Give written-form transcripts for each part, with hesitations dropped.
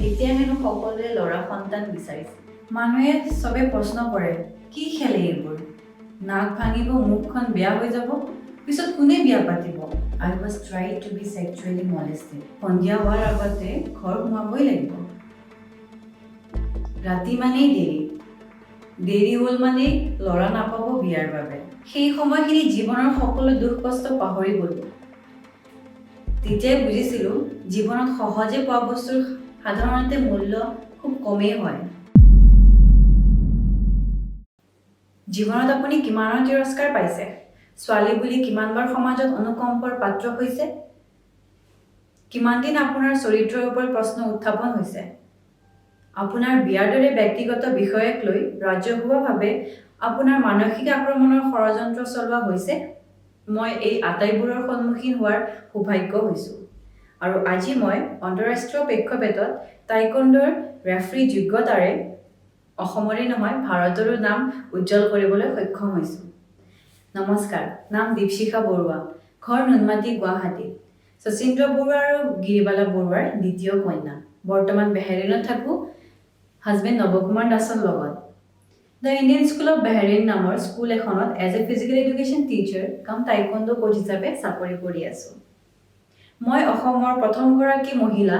তেতিয়া হেনো সকলোৱে ল'ৰা সন্তান বিচাৰিছে। মানুহে চবে প্ৰশ্ন কৰে, কি খেলে এইবোৰ? নাক ভাঙিব, মুখখন বেয়া হৈ যাব, পিছত কোনে বিয়া পাতিব? I was tried to be sexually molested. সন্ধিয়া হোৱাৰ আগতে ঘৰ সোমাবই লাগিব। ৰাতি মানেই দেৰি হ'ল মানেই ল'ৰা নাপাব বিয়াৰ বাবে। সেই সময়খিনি জীৱনৰ সকলো দুখ কষ্ট পাহৰি গ'লো। তেতিয়াই বুজিছিলোঁ জীৱনত সহজে পোৱা বস্তুৰ সাধাৰণতে মূল্য খুব কমেই হয়। জীৱনত আপুনি কিমানৰ তিৰস্কাৰ পাইছে? ছোৱালী বুলি কিমানবাৰ সমাজত অনুকম্পৰ পাত্ৰ হৈছে? কিমান দিন আপোনাৰ চৰিত্ৰৰ ওপৰত প্ৰশ্ন উত্থাপন হৈছে? আপোনাৰ বিয়াৰ দৰে ব্যক্তিগত বিষয়ক লৈ ৰাজহুৱাভাৱে আপোনাৰ মানসিক আক্ৰমণৰ ষড়যন্ত্ৰ চলোৱা হৈছে? মই এই আটাইবোৰৰ সন্মুখীন হোৱাৰ সৌভাগ্য হৈছোঁ। আৰু আজি মই আন্তঃৰাষ্ট্ৰীয় প্ৰেক্ষাপটত টাইকোণ্ডোৰ ৰেফাৰী যোগ্যতাৰে অসমৰে নহয় ভাৰতৰো নাম উজ্জ্বল কৰিবলৈ সক্ষম হৈছোঁ। নমস্কাৰ, নাম দীপশিখা বৰুৱা, ঘৰ নুনমাটি, গুৱাহাটী। শচীন্দ্ৰ বৰুৱা আৰু গিৰিবালা বৰুৱাৰ দ্বিতীয় কন্যা। বৰ্তমান বেহেৰেইনত থাকোঁ হাজবেণ্ড নৱকুমাৰ দাসৰ লগত। The Indian school of Bahrain নামৰ স্কুল এখনত as a physical education teacher কাম টাইকোণ্ডো কোচ হিচাপে চাকৰি কৰি আছোঁ। মই অসমৰ প্ৰথমগৰাকী মহিলা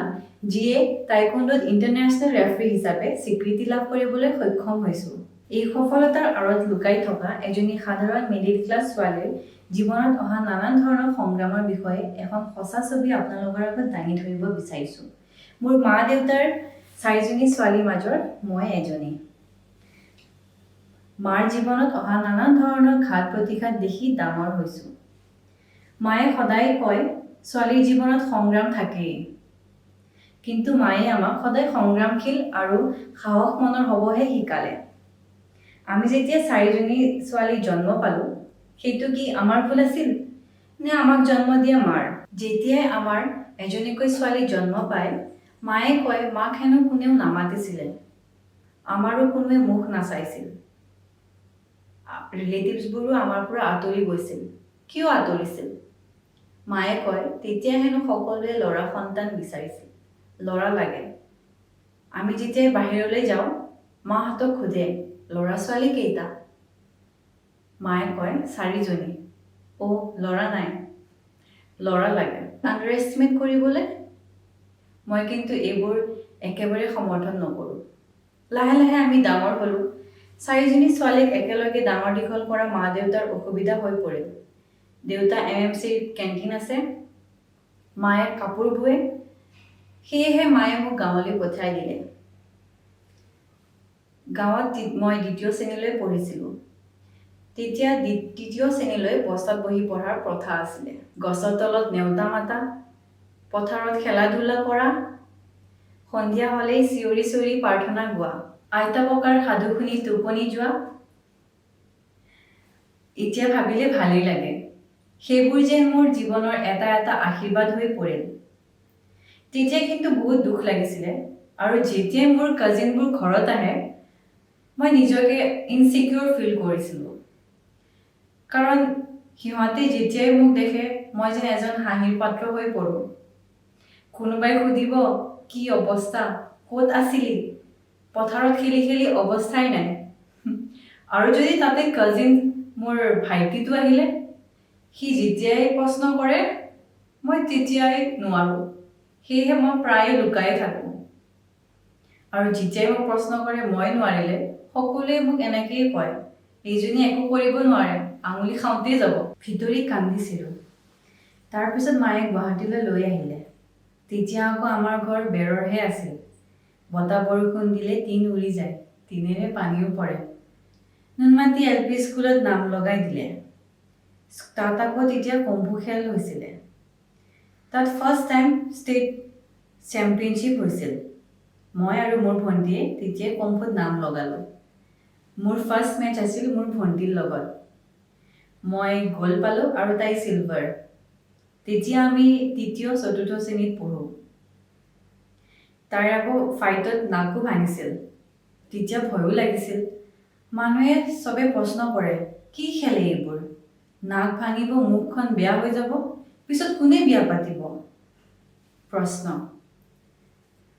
যিয়ে টাইকোণ্ডোত ইণ্টাৰনেশ্যনেল ৰেফাৰী হিচাপে স্বীকৃতি লাভ কৰিবলৈ সক্ষম হৈছোঁ। এই সফলতাৰ আঁৰত লুকাই থকা এজনী সাধাৰণ মিডিল ক্লাছ ছোৱালীৰ জীৱনত অহা নানান ধৰণৰ সংগ্ৰামৰ বিষয়ে এখন সঁচা ছবি আপোনালোকৰ আগত দাঙি ধৰিব বিচাৰিছোঁ। মোৰ মা দেউতাৰ 4জনী ছোৱালীৰ মাজৰ মই এজনী। মাৰ জীৱনত অহা নানান ধৰণৰ ঘাত প্ৰতিঘাত দেখি ডাঙৰ হৈছোঁ। মায়ে সদায় কয় ছোৱালীৰ জীৱনত সংগ্ৰাম থাকেই। কিন্তু মায়ে আমাক সদায় সংগ্ৰামশীল আৰু সাহস মনৰ হ'বহে শিকালে। আমি যেতিয়া 4জনী ছোৱালী জন্ম পালোঁ, সেইটো কি আমাৰ ভুল আছিল? নে আমাক জন্ম দিয়া মাৰ? যেতিয়াই আমাৰ এজনীকৈ ছোৱালী জন্ম পায়, মায়ে কয় মাক হেনো কোনেও নামাতিছিলে। আমাৰো কোনোৱে মুখ নাচাইছিল। ৰিলেটিভছবোৰো আমাৰ পৰা আঁতৰি গৈছিল। কিয় আঁতৰিছিল? মায়ে কয় তেতিয়া হেনো সকলোৱে ল'ৰা সন্তান বিচাৰিছিল। ল'ৰা লাগে। আমি যেতিয়া বাহিৰলৈ যাওঁ, মাহঁতক সোধে ল'ৰা ছোৱালী কেইটা? মায়ে কয় 4জনী। অ' ল'ৰা নাই। ল'ৰা লাগে। আণ্ডাৰ এষ্টিমেট কৰিবলৈ? মই কিন্তু এইবোৰ একেবাৰে সমৰ্থন নকৰোঁ। লাহে লাহে আমি ডাঙৰ হ'লোঁ। 4জনী ছোৱালীক একেলগে ডাঙৰ দীঘল কৰা মা দেউতাৰ অসুবিধা হৈ পৰিল। দেউতা MMCৰ কেণ্টিন আছে, মায়ে কাপোৰ বোৱে। সেয়েহে মায়ে মোক গাঁৱলৈ পঠিয়াই দিলে। গাঁৱত মই 2য় শ্ৰেণীলৈ পঢ়িছিলোঁ। তেতিয়া 3য় শ্ৰেণীলৈ বস্তাত বহি পঢ়াৰ প্ৰথা আছিলে। গছৰ তলত নেওতা মাতা, পথাৰত খেলা ধূলা কৰা, সন্ধিয়া হ'লেই চিঞৰি চিঞৰি প্ৰাৰ্থনা গোৱা, আইতা ককাৰ সাধু শুনি টোপনি যোৱা। এতিয়া ভাবিলে ভালেই লাগে। সেইবোৰ যেন মোৰ জীৱনৰ এটা এটা আশীৰ্বাদ হৈ পৰিল। তেতিয়া কিন্তু বহুত দুখ লাগিছিলে আৰু যেতিয়াই মোৰ কাজিনবোৰ ঘৰত আহে, মই নিজকে ইনচিকিউৰ ফিল কৰিছিলোঁ। কাৰণ সিহঁতে যেতিয়াই মোক দেখে মই যেন এজন হাঁহিৰ পাত্ৰ হৈ পৰোঁ। কোনোবাই সুধিব কি অৱস্থা, ক'ত আছিলি? পথাৰত খেলি খেলি অৱস্থাই নাই। আৰু যদি তাতে কাজিন মোৰ ভাইটিটো আহিলে, সি যেতিয়াই প্ৰশ্ন কৰে মই তেতিয়াই নোৱাৰোঁ। সেয়েহে মই প্ৰায়ে লুকাই থাকোঁ। আৰু যেতিয়াই মোক প্ৰশ্ন কৰে মই নোৱাৰিলে, সকলোৱে মোক এনেকেই কয় এইজনী একো কৰিব নোৱাৰে, আঙুলি খাওঁতেই যাব। ভিতৰি কান্দিছিলোঁ। তাৰপিছত মায়ে গুৱাহাটীলৈ লৈ আহিলে। তেতিয়া আকৌ আমাৰ ঘৰ বেৰৰহে আছিল। বতাহ বৰষুণ দিলে টিন উৰি যায়, টিনেৰে পানীও পৰে। নুনমাটি LP স্কুলত নাম লগাই দিলে। তাত আকৌ তেতিয়া কম্ফু খেল হৈছিলে। তাত ফাৰ্ষ্ট টাইম ষ্টেট চেম্পিয়নশ্বিপ হৈছিল। মই আৰু মোৰ ভণ্টীয়ে তেতিয়াই কম্ফুত নাম লগালোঁ। মোৰ ফাৰ্ষ্ট মেচ আছিল মোৰ ভণ্টীৰ লগত। মই গ'ল্ড পালোঁ আৰু তাই চিলভাৰ। তেতিয়া আমি 3য় 4ৰ্থ শ্ৰেণীত পঢ়োঁ। তাইৰ আকৌ ফাইটত নাকো ভাঙিছিল। তেতিয়া ভয়ো লাগিছিল। মানুহে চবে প্ৰশ্ন কৰে, কি খেলে এইবোৰ? নাক ভাঙিব, মুখখন বেয়া হৈ যাব, পিছত কোনে বিয়া পাতিব? প্ৰশ্ন।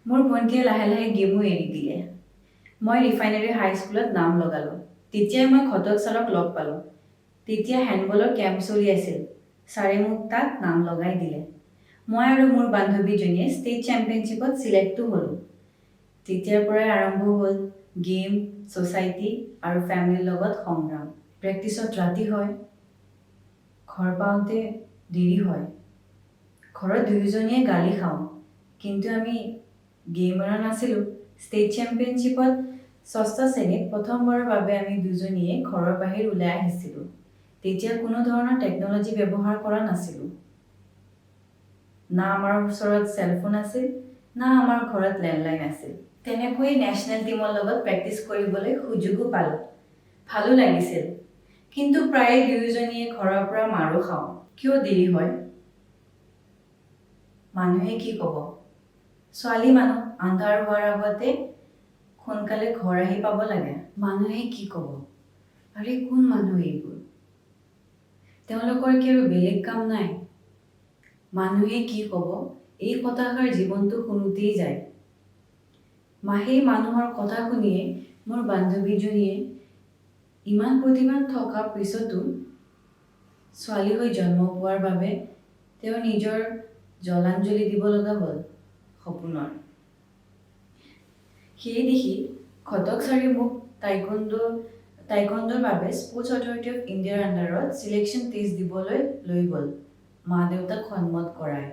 মোৰ ভণ্টিয়ে লাহে লাহে গেমো এৰি দিলে। মই ৰিফাইনেৰী হাইস্কুলত নাম লগালোঁ। তেতিয়াই মই ঘটক ছাৰক লগ পালোঁ। তেতিয়া হেণ্ডবলৰ কেম্প চলি আছিল। ছাৰে মোক তাত নাম লগাই দিলে। মই আৰু মোৰ বান্ধৱীজনীয়ে ষ্টেট চেম্পিয়নশ্বিপত চিলেক্টো হ'লোঁ। তেতিয়াৰ পৰাই আৰম্ভ হ'ল গেম, ছ'চাইটি আৰু ফেমিলিৰ লগত সংগ্ৰাম। প্ৰেক্টিছত ৰাতি হয়, ঘৰ পাওঁতে দেৰি হয়। ঘৰত দুয়োজনীয়ে গালি খাওঁ, কিন্তু আমি গেমাৰ নাছিলোঁ। ষ্টেট চেম্পিয়নশ্বিপত ষষ্ঠ শ্ৰেণীত প্ৰথমবাৰৰ বাবে আমি দুজনীয়ে ঘৰৰ বাহিৰ ওলাই আহিছিলোঁ। তেতিয়া কোনো ধৰণৰ টেকন'লজি ব্যৱহাৰ কৰা নাছিলোঁ। না আমাৰ ওচৰত চেলফোন আছিল, না আমাৰ ঘৰত লেণ্ডলাইন আছিল। তেনেকৈয়ে নেশ্যনেল টীমৰ লগত প্ৰেক্টিছ কৰিবলৈ সুযোগো পালোঁ। ভালো লাগিছিল। কিন্তু প্ৰায়ে দুয়োজনীয়ে ঘৰৰ পৰা মাৰো খাওঁ। কিয় দেৰি হয়? মানুহে কি ক'ব? ছোৱালী মানুহ আন্ধাৰ হোৱাৰ আগতে সোনকালে ঘৰ আহি পাব লাগে। মানুহে কি ক'ব? আৰে কোন মানুহ এইবোৰ? তেওঁলোকৰ কি আৰু বেলেগ কাম নাই? মানুহে কি ক'ব? এই কথাষাৰ জীৱনটো শুনোতেই যায়। সেই মানুহৰ কথা শুনিয়ে মোৰ বান্ধৱীজনীয়ে ইমান প্ৰতিভা থকাৰ পিছতো ছোৱালী হৈ জন্ম পোৱাৰ বাবে তেওঁ নিজৰ জলাঞ্জলি দিব লগা হ'ল সপোনৰ। সেয়ে দেখি ঘটক ছাৰে মোক টাইকোৱনড'ৰ বাবে স্পৰ্টছ অথৰিটি অফ ইণ্ডিয়াৰ আণ্ডাৰত চিলেকশ্যন টেষ্ট দিবলৈ লৈ গ'ল, মা-দেউতাক সন্মত কৰাই।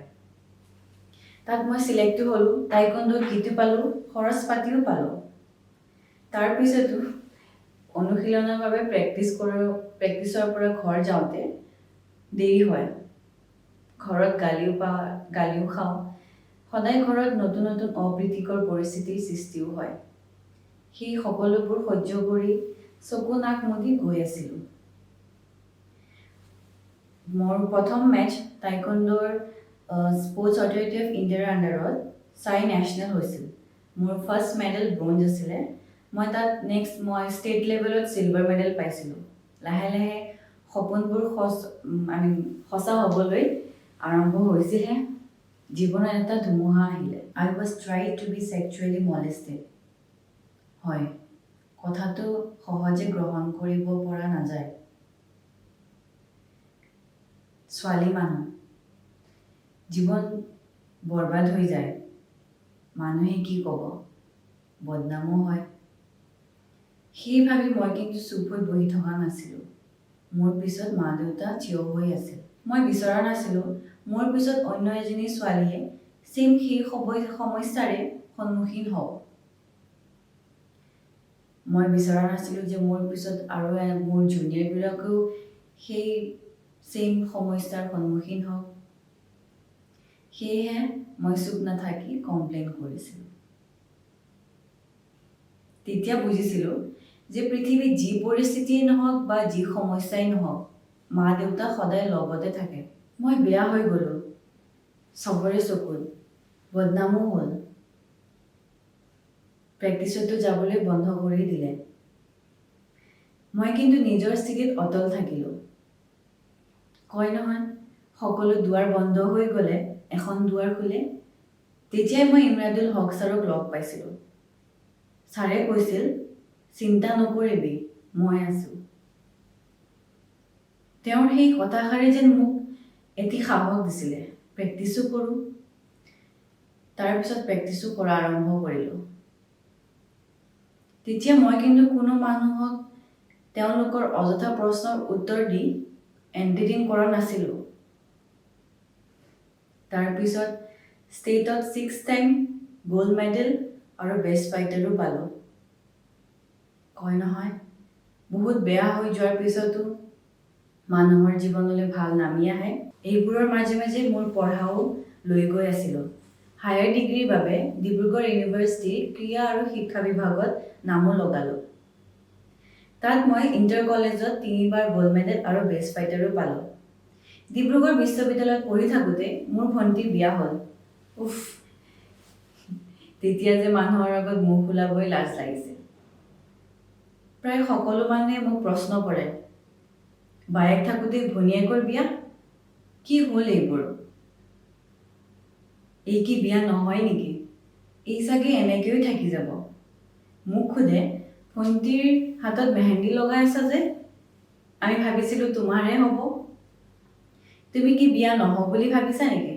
তাত মই চিলেক্টো হ'লোঁ, টাইকোৱনড'ত কিটো পালোঁ, খৰচ পাতিও পালোঁ। তাৰ পিছতো অনুশীলনৰ বাবে প্ৰেক্টিছৰ পৰা ঘৰ যাওঁতে দেৰি হয়। ঘৰত গালিও খাওঁ। সদায় ঘৰত নতুন নতুন অপ্ৰীতিকৰ পৰিস্থিতিৰ সৃষ্টিও হয়। সেই সকলোবোৰ সহ্য কৰি চকু নাক মুদি গৈ আছিলোঁ। মোৰ প্ৰথম মেচ টাইকোৱনড'ৰ স্পৰ্টছ অথৰিটি অফ ইণ্ডিয়াৰ আণ্ডাৰত 4 নেশ্যনেল হৈছিল। মোৰ ফাৰ্ষ্ট মেডেল ব্ৰঞ্জ আছিলে। মই ষ্টেট লেভেলত চিলভাৰ মেডেল পাইছিলোঁ। লাহে লাহে সপোনবোৰ সঁচা হ'বলৈ আৰম্ভ হৈছিলহে। জীৱনত এটা ধুমুহা আহিলে। I was tried to be sexually molested. হয়, কথাটো সহজে গ্ৰহণ কৰিব পৰা নাযায়। ছোৱালী মানুহ, জীৱন বৰবাদ হৈ যায়। মানুহে কি ক'ব? বদনামো হয়। সেই ভাবি মই কিন্তু চুপ হৈ বহি থকা নাছিলোঁ। মোৰ পিছত মা-দেউতা থিয় হৈ আছিল। মই বিচৰা নাছিলোঁ মোৰ পিছত অন্য এজনী ছোৱালীয়ে সেই সমস্যাৰে সন্মুখীন হওক। মই বিচৰা নাছিলোঁ যে মোৰ পিছত আৰু মোৰ জুনিয়ৰবিলাকেও সেই সমস্যাৰ সন্মুখীন হওক। সেয়েহে মই চুপ নাথাকি কমপ্লেইন কৰিছিলোঁ। তেতিয়া বুজিছিলোঁ যে পৃথিৱীত যি পৰিস্থিতিয়েই নহওক বা যি সমস্যাই নহওক, মা-দেউতা সদায় লগতে থাকে। মই বেয়া হৈ গ'লোঁ চবৰে চকুত, বদনামো হ'ল। প্ৰেক্টিছতো যাবলৈ বন্ধ কৰি দিলে। মই কিন্তু নিজৰ স্থিতিত অটল থাকিলোঁ। কয় নহয়, সকলো দুৱাৰ বন্ধ হৈ গ'লে এখন দুৱাৰ খোলে। তেতিয়াই মই ইমৰাদুল হক ছাৰক লগ পাইছিলোঁ। ছাৰে কৈছিল, চিন্তা নকৰিবি, মই আছোঁ। তেওঁৰ সেই কথাষাৰে যেন মোক এটি সাহস দিছিলে। প্ৰেক্টিছো কৰোঁ। তাৰপিছত প্ৰেক্টিছো কৰা আৰম্ভ কৰিলোঁ। তেতিয়া মই কিন্তু কোনো মানুহক তেওঁলোকৰ অযথা প্ৰশ্নৰ উত্তৰ দি এণ্টাৰটেইন কৰা নাছিলোঁ। তাৰপিছত ষ্টেটত 6 টাইম গ'ল্ড মেডেল আৰু বেষ্ট ফাইটাৰো পালোঁ। কয় নহয়, বহুত বেয়া হৈ যোৱাৰ পিছতো মানুহৰ জীৱনলৈ ভাল নামি আহে। এইবোৰৰ মাজে মাজে মোৰ পঢ়াও লৈ গৈ আছিলোঁ। হায়াৰ ডিগ্ৰীৰ বাবে ডিব্ৰুগড় ইউনিভাৰ্চিটিৰ ক্ৰীড়া আৰু শিক্ষা বিভাগত নামো লগালোঁ। তাত মই ইণ্টাৰ কলেজত 3 বাৰ গ'ল্ড মেডেল আৰু বেষ্ট ফাইটাৰো পালোঁ। ডিব্ৰুগড় বিশ্ববিদ্যালয়ত পঢ়ি থাকোঁতে মোৰ ভণ্টিৰ বিয়া হ'ল। উফ, তেতিয়া যে মানুহৰ আগত মুখ ওলাবই লাজ লাগিছিল। প্ৰায় সকলো মানুহে মোক প্ৰশ্ন কৰে, বায়েক থাকোঁতে ভনীয়েকৰ বিয়া? কি হ'ল এইবোৰ? এই কি বিয়া নহয় নেকি? এই চাগে এনেকৈও থাকি যাব। মোক সোধে, ভণ্টিৰ হাতত মেহেন্দি লগাই আছা যে? আমি ভাবিছিলোঁ তোমাৰহে হ'ব। তুমি কি বিয়া নহওঁ বুলি ভাবিছা নেকি?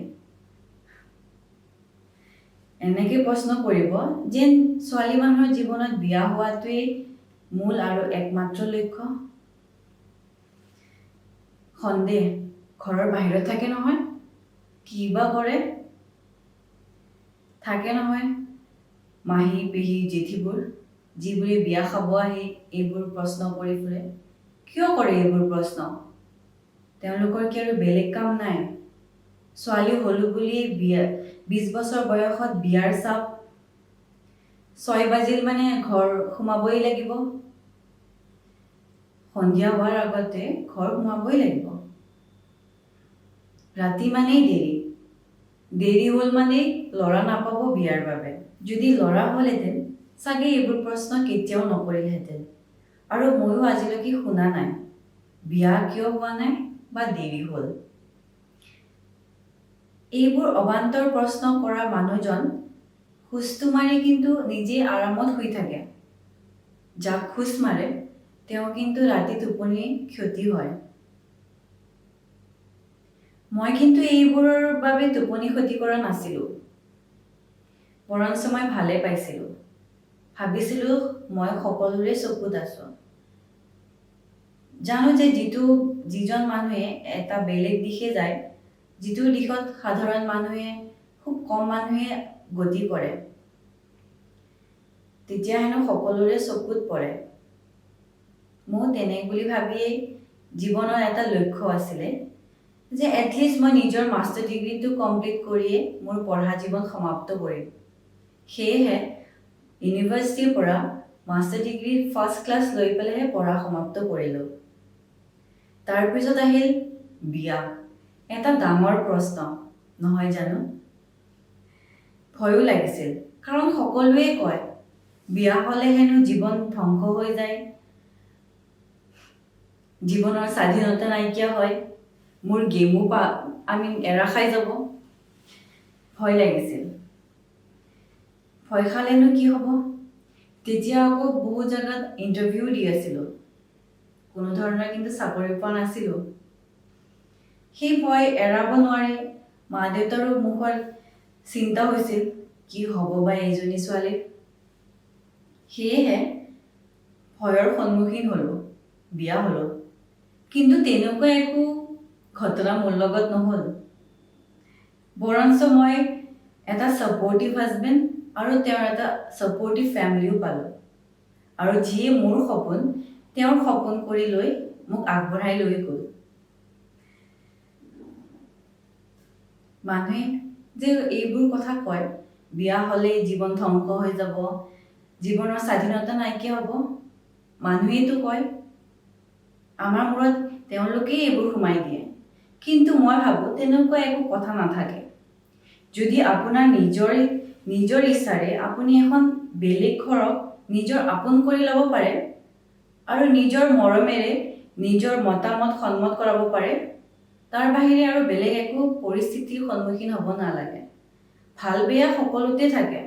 এনেকৈ প্ৰশ্ন কৰিব যেন ছোৱালী মানুহৰ জীৱনত বিয়া হোৱাটোৱেই মূল আৰু একমাত্ৰ লক্ষ্য। সন্দেহ, ঘৰৰ বাহিৰত থাকে নহয়, কি বা কৰে? থাকে নহয় মাহী, পেহী, জেঠীবোৰ, যিবোৰে বিয়া খাব আহি এইবোৰ প্ৰশ্ন কৰি ফুৰে। কিয় কৰে এইবোৰ প্ৰশ্ন? তেওঁলোকৰ কি আৰু বেলেগ কাম নাই? ছোৱালী হ'লো বুলি 20 বছৰ বয়সত বিয়াৰ চাপ, 6 বাজিল মানে ঘৰ সোমাবই লাগিব, সন্ধিয়া হোৱাৰ আগতে ঘৰ সোমাবই লাগিব। ৰাতি মানেই দেৰি হ'ল মানেই ল'ৰা নাপাব বিয়াৰ বাবে। যদি ল'ৰা হ'লহেঁতেন চাগে এইবোৰ প্ৰশ্ন কেতিয়াও নকৰিলহেঁতেন। আৰু ময়ো আজিলৈকে শুনা নাই বিয়া কিয় হোৱা নাই বা দেৰি হ'ল। এইবোৰ অবান্তৰ প্ৰশ্ন কৰা মানুহজন খোজটো মাৰি কিন্তু নিজেই আৰামত শুই থাকে। যাক খোজ মাৰে তেওঁ কিন্তু ৰাতি টোপনি ক্ষতি হয়। মই কিন্তু এইবোৰৰ বাবে টোপনি ক্ষতি কৰা নাছিলোঁ। বৰঞ্চ মই ভালে পাইছিলোঁ। ভাবিছিলোঁ মই সকলোৰে চকুত আছোঁ। জানো যে যিজন মানুহে এটা বেলেগ দিশে যায়, যিটো দিশত সাধাৰণ মানুহে, খুব কম মানুহে গতি কৰে, তেতিয়া হেনো সকলোৰে চকুত পৰে। মোৰ তেনে বুলি ভাবিয়েই জীৱনৰ এটা লক্ষ্য আছিলে যে এটলিষ্ট মই নিজৰ মাষ্টাৰ ডিগ্ৰীটো কমপ্লিট কৰিয়ে মোৰ পঢ়া জীৱন সমাপ্ত কৰিম। সেয়েহে ইউনিভাৰ্চিটিৰ পৰা মাষ্টাৰ ডিগ্ৰী ফাৰ্ষ্ট ক্লাছ লৈ পেলাইহে পঢ়া সমাপ্ত কৰিলোঁ। তাৰপিছত আহিল বিয়া। এটা ডাঙৰ প্ৰশ্ন, নহয় জানো? ভয়ো লাগিছিল, কাৰণ সকলোৱে কয় বিয়া হ'লে হেনো জীৱন ধ্বংস হৈ যায়, জীৱনৰ স্বাধীনতা নাইকিয়া হয়, মোৰ গেমো আমি এৰা খাই যাব। ভয় লাগিছিল। ভয় খালেনো কি হ'ব? তেতিয়া আকৌ বহু জেগাত ইণ্টাৰভিউ দি আছিলোঁ। কোনো ধৰণৰ কিন্তু চাকৰি পোৱা নাছিলোঁ। সেই ভয় এৰাব নোৱাৰি মা দেউতাৰো মুখত চিন্তা হৈছিল, কি হ'ব বা এইজনী ছোৱালীৰ। সেয়েহে ভয়ৰ সন্মুখীন হ'লোঁ, বিয়া হ'লোঁ। কিন্তু তেনেকুৱা একো ঘটনা মোৰ লগত নহ'ল। বৰঞ্চ মই এটা ছাপৰ্টিভ হাজবেণ্ড আৰু তেওঁৰ এটা ছাপৰ্টিভ ফেমিলিও পালোঁ। আৰু যিয়ে মোৰ সপোন, তেওঁৰ সপোন কৰি লৈ মোক আগবঢ়াই লৈ গ'ল। মানুহে যে এইবোৰ কথা কয়, বিয়া হ'লেই জীৱন ধ্বংস হৈ যাব, জীৱনৰ স্বাধীনতা নাইকিয়া হ'ব, মানুহেইতো কয়। আমাৰ মূৰত তেওঁলোকেই এইবোৰ সোমাই দিয়ে। কিন্তু মই ভাবোঁ তেনেকুৱা একো কথা নাথাকে। যদি আপোনাৰ নিজৰ ইচ্ছাৰে আপুনি এখন বেলেগ ঘৰক নিজৰ আপোন কৰি ল'ব পাৰে আৰু নিজৰ মৰমেৰে নিজৰ মতামত সন্মত কৰাব পাৰে, তাৰ বাহিৰে আৰু বেলেগ একো পৰিস্থিতিৰ সন্মুখীন হ'ব নালাগে। ভাল বেয়া সকলোতে থাকে।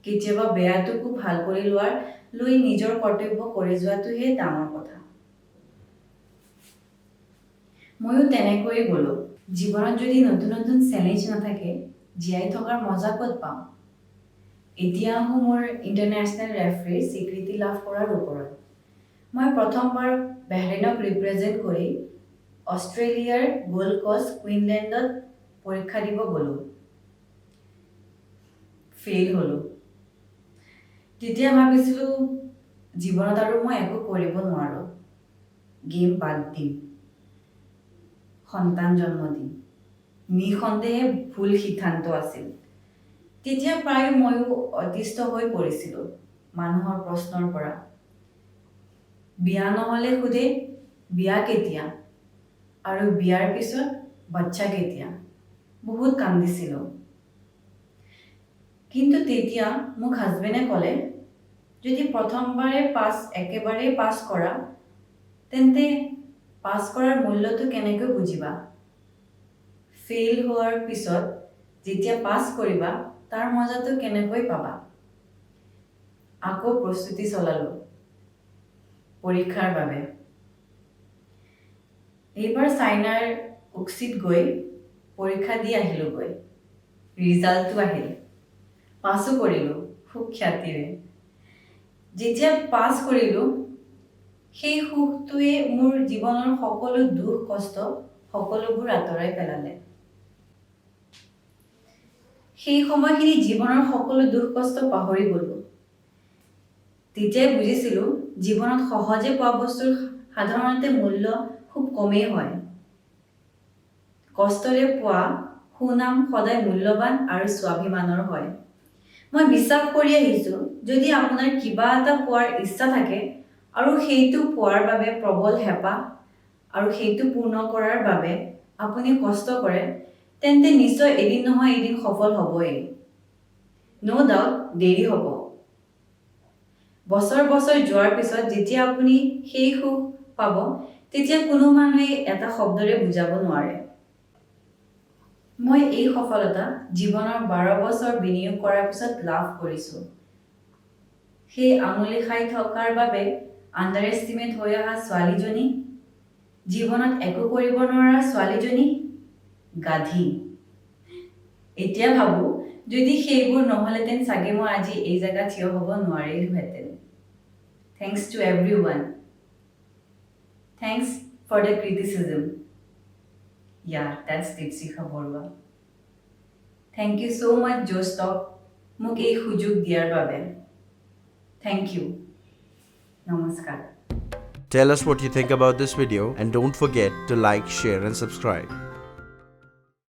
কেতিয়াবা বেয়াটোকো ভাল কৰি লৈ নিজৰ কৰ্তব্য কৰি যোৱাটোহে ডাঙৰ কথা। ময়ো তেনেকৈয়ে গ'লোঁ। জীৱনত যদি নতুন নতুন চেলেঞ্জ নাথাকে, জীয়াই থকাৰ মজা ক'ত পাম? এতিয়া আহোঁ মোৰ ইণ্টাৰনেশ্যনেল ৰেফাৰীৰ স্বীকৃতি লাভ কৰাৰ ওপৰত। মই প্ৰথমবাৰ বাহৰেইনক ৰিপ্ৰেজেণ্ট কৰি অষ্ট্ৰেলিয়াৰ গ'ল্ড কষ্ট কুইনলেণ্ডত পৰীক্ষা দিব গ'লোঁ। ফেইল হ'লোঁ। তেতিয়া ভাবিছিলোঁ জীৱনত আৰু মই একো কৰিব নোৱাৰোঁ। গেম বাদ দিম, সন্তান জন্ম দিম। নিঃসন্দেহে ভুল সিদ্ধান্ত আছিল। তেতিয়া প্ৰায় ময়ো অতিষ্ঠ হৈ পৰিছিলোঁ মানুহৰ প্ৰশ্নৰ পৰা। বিয়া নহ'লে সোধে বিয়া কেতিয়া? আৰু বিয়াৰ পিছত বাচ্চা কেতিয়া? বহুত কান্দিছিলোঁ। কিন্তু তেতিয়া মোক হাজবেণ্ডে ক'লে, যদি প্ৰথমবাৰে একেবাৰেই পাছ কৰা, তেন্তে পাছ কৰাৰ মূল্যটো কেনেকৈ বুজিবা? ফেইল হোৱাৰ পিছত যেতিয়া পাছ কৰিবা, তাৰ মজাটো কেনেকৈ পাবা? আকৌ প্ৰস্তুতি চলালোঁ পৰীক্ষাৰ বাবে। এইবাৰ চাইনাৰ উকচিত গৈ পৰীক্ষা দি আহিলোঁগৈ। ৰিজাল্টটো আহিল, পাছো কৰিলোঁ খুব খ্যাতিৰে। যেতিয়া পাছ কৰিলোঁ, সেই সুখটোৱে মোৰ জীৱনৰ সকলো দুখ কষ্ট সকলোবোৰ আঁতৰাই পেলালে। সেই সময়খিনি জীৱনৰ সকলো দুখ কষ্ট পাহৰি গ'লোঁ। তেতিয়াই বুজিছিলোঁ জীৱনত সহজে পোৱা বস্তুৰ সাধাৰণতে মূল্য খুব কমেই হয়। কষ্টৰে পোৱা সুনাম সদায় মূল্যৱান আৰু স্বাভিমানৰ হয়। মই বিশ্বাস কৰি আহিছোঁ, যদি আপোনাৰ কিবা এটা পোৱাৰ ইচ্ছা থাকে আৰু সেইটো পোৱাৰ বাবে প্ৰবল হেঁপাহ আৰু সেইটো পূৰ্ণ কৰাৰ বাবে আপুনি কষ্ট কৰে, তেন্তে নিশ্চয় এদিন নহয় এদিন সফল হ'বই। ন' ডাউট দেৰি হ'ব। বছৰ বছৰ যোৱাৰ পিছত যেতিয়া আপুনি সেই সুখ পাব, তেতিয়া কোনো মানুহে এটা শব্দৰে বুজাব নোৱাৰে। মই এই সফলতা জীৱনৰ 12 বছৰ বিনিয়োগ কৰাৰ পিছত লাভ কৰিছোঁ। সেই আঙুলি খাই থকাৰ বাবে আণ্ডাৰ এষ্টিমেট হৈ অহা ছোৱালীজনী, জীৱনত একো কৰিব নোৱাৰা ছোৱালীজনী, গাধী। এতিয়া ভাবোঁ, যদি সেইবোৰ নহ'লেহেঁতেন চাগে মই আজি এই জেগাত থিয় হ'ব নোৱাৰিলোহেঁতেন। Thanks to everyone. Thanks for the criticism. Yeah, that's Dipsika Borwa. Thank you so much, Jostock, মোক এই সুযোগ দিয়াৰ বাবে। Thank you. Namaskar. Tell us what you think about this video and don't forget to like, share and subscribe.